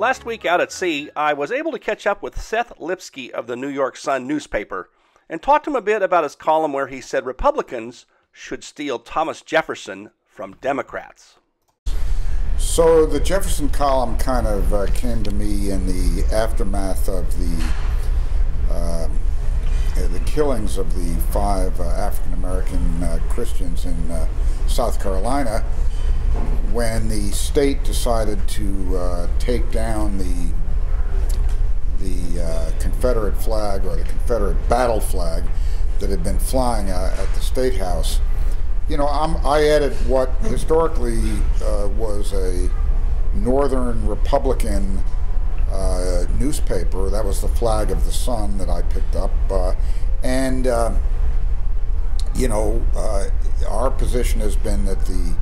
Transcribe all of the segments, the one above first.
Last week out at sea, I was able to catch up with Seth Lipsky of the New York Sun newspaper and talk to him a bit about his column where he said Republicans should steal Thomas Jefferson from Democrats. So the Jefferson column kind of came to me in the aftermath of the killings of the 5 African-American Christians in South Carolina, when the state decided to take down the Confederate flag, or the Confederate battle flag, that had been flying at the State House. You know, I edit what historically was a Northern Republican newspaper. That was the flag of the Sun that I picked up, and you know, our position has been that the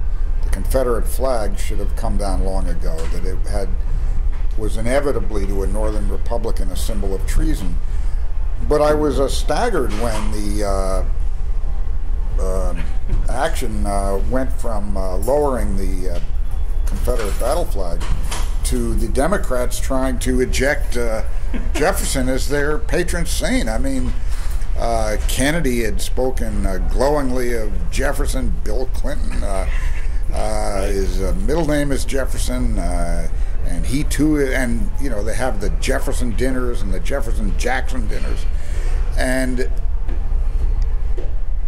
Confederate flag should have come down long ago, that it was inevitably to a Northern Republican a symbol of treason. But I was staggered when the action went from lowering the Confederate battle flag to the Democrats trying to eject Jefferson as their patron saint. I mean, Kennedy had spoken glowingly of Jefferson. Bill Clinton, his middle name is Jefferson, and he too, and you know, they have the Jefferson dinners and the Jefferson-Jackson dinners, and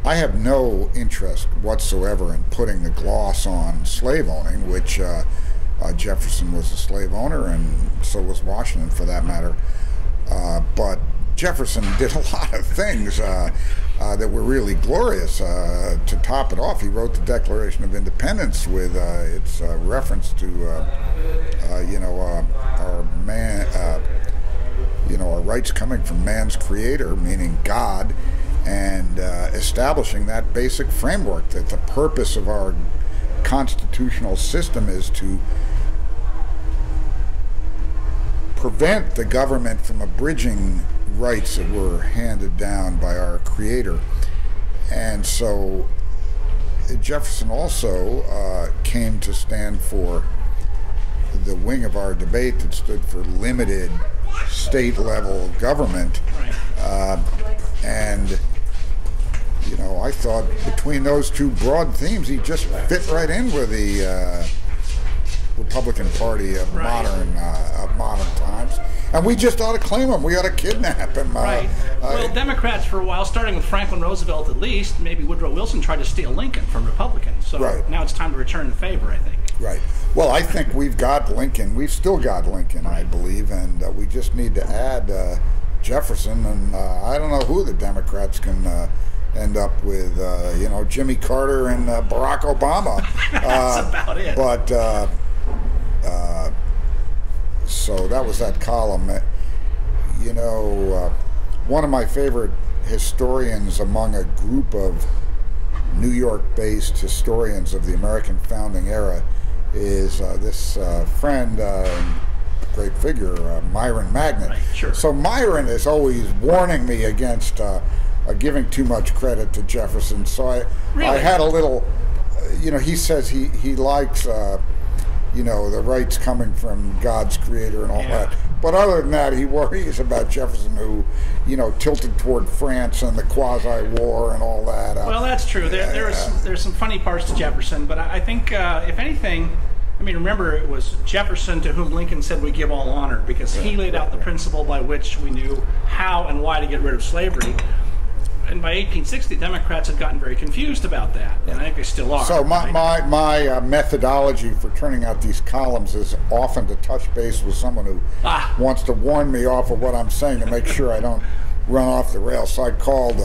I have no interest whatsoever in putting the gloss on slave owning, which Jefferson was a slave owner, and so was Washington for that matter. But Jefferson did a lot of things that were really glorious. To top it off, he wrote the Declaration of Independence with its reference to, you know, our man, you know, our rights coming from man's creator, meaning God, and establishing that basic framework that the purpose of our constitutional system is to prevent the government from abridging rights that were handed down by our creator. And so Jefferson also came to stand for the wing of our debate that stood for limited state level government. And you know, I thought between those two broad themes, he just fit right in with the Republican Party of modern times, and we just ought to claim him. We ought to kidnap him. Well, Democrats for a while, starting with Franklin Roosevelt at least, maybe Woodrow Wilson, tried to steal Lincoln from Republicans. So now it's time to return the favor, I think. Right. Well, I think we've got Lincoln. We've still got Lincoln, I believe, and we just need to add Jefferson. And I don't know who the Democrats can end up with. You know, Jimmy Carter and Barack Obama. That's about it. But so that was that column. You know, one of my favorite historians among a group of New York-based historians of the American founding era is this friend, great figure, Myron Magnet. Right, sure. So Myron is always warning me against giving too much credit to Jefferson. So I had a little, you know, he says he likes, you know, the rights coming from God's creator and all that. But other than that, he worries about Jefferson, who, you know, tilted toward France and the quasi-war and all that. Well, that's true. There's some funny parts to Jefferson, but I think, if anything, I mean, remember, it was Jefferson to whom Lincoln said we give all honor, because he laid out the principle by which we knew how and why to get rid of slavery. And by 1860, Democrats had gotten very confused about that, and I think they still are. So my methodology for turning out these columns is often to touch base with someone who wants to warn me off of what I'm saying to make sure I don't run off the rails. So I called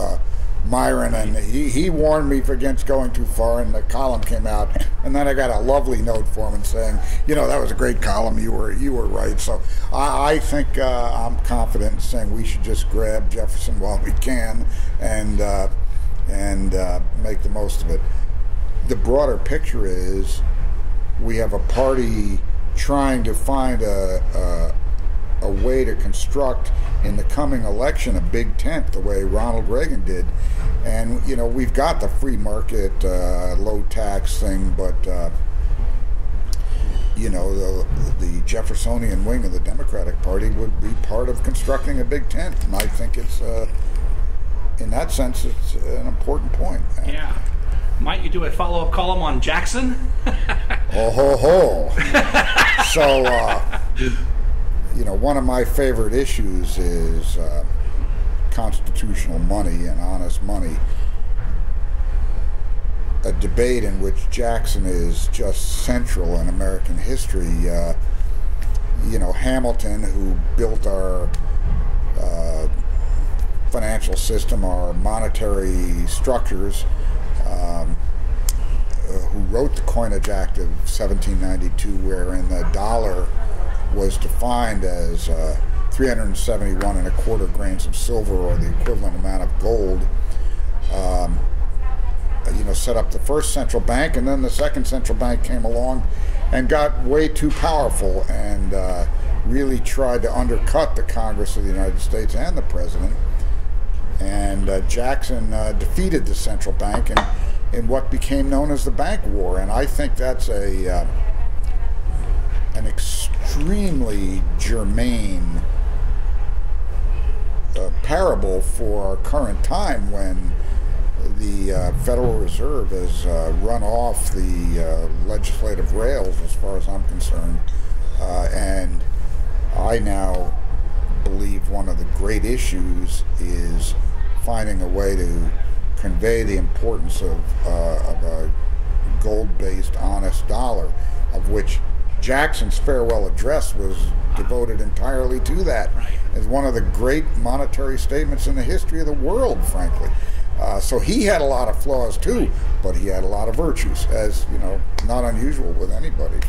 Myron, and he warned me against going too far, and the column came out, and then I got a lovely note for him saying, you know, that was a great column, you were right. So I think I'm confident in saying we should just grab Jefferson while we can and make the most of it. The broader picture is we have a party trying to find a way to construct in the coming election a big tent the way Ronald Reagan did. And, you know, we've got the free market, low tax thing, but, the Jeffersonian wing of the Democratic Party would be part of constructing a big tent. And I think it's, in that sense, it's an important point. Yeah. Might you do a follow-up column on Jackson? Oh, ho, ho. So, one of my favorite issues is constitutional money and honest money. A debate in which Jackson is just central in American history. Hamilton, who built our financial system, our monetary structures, who wrote the Coinage Act of 1792, wherein the dollar was defined as 371 and a quarter grains of silver, or the equivalent amount of gold. Set up the first central bank, and then the second central bank came along and got way too powerful and really tried to undercut the Congress of the United States and the president. And Jackson defeated the central bank in what became known as the Bank War. And I think that's an extremely germane parable for our current time, when the Federal Reserve has run off the legislative rails, as far as I'm concerned. And I now believe one of the great issues is finding a way to convey the importance of a gold-based, honest dollar, of which Jackson's farewell address was devoted entirely to that. Right. It's one of the great monetary statements in the history of the world, frankly. So he had a lot of flaws too, but he had a lot of virtues, as not unusual with anybody.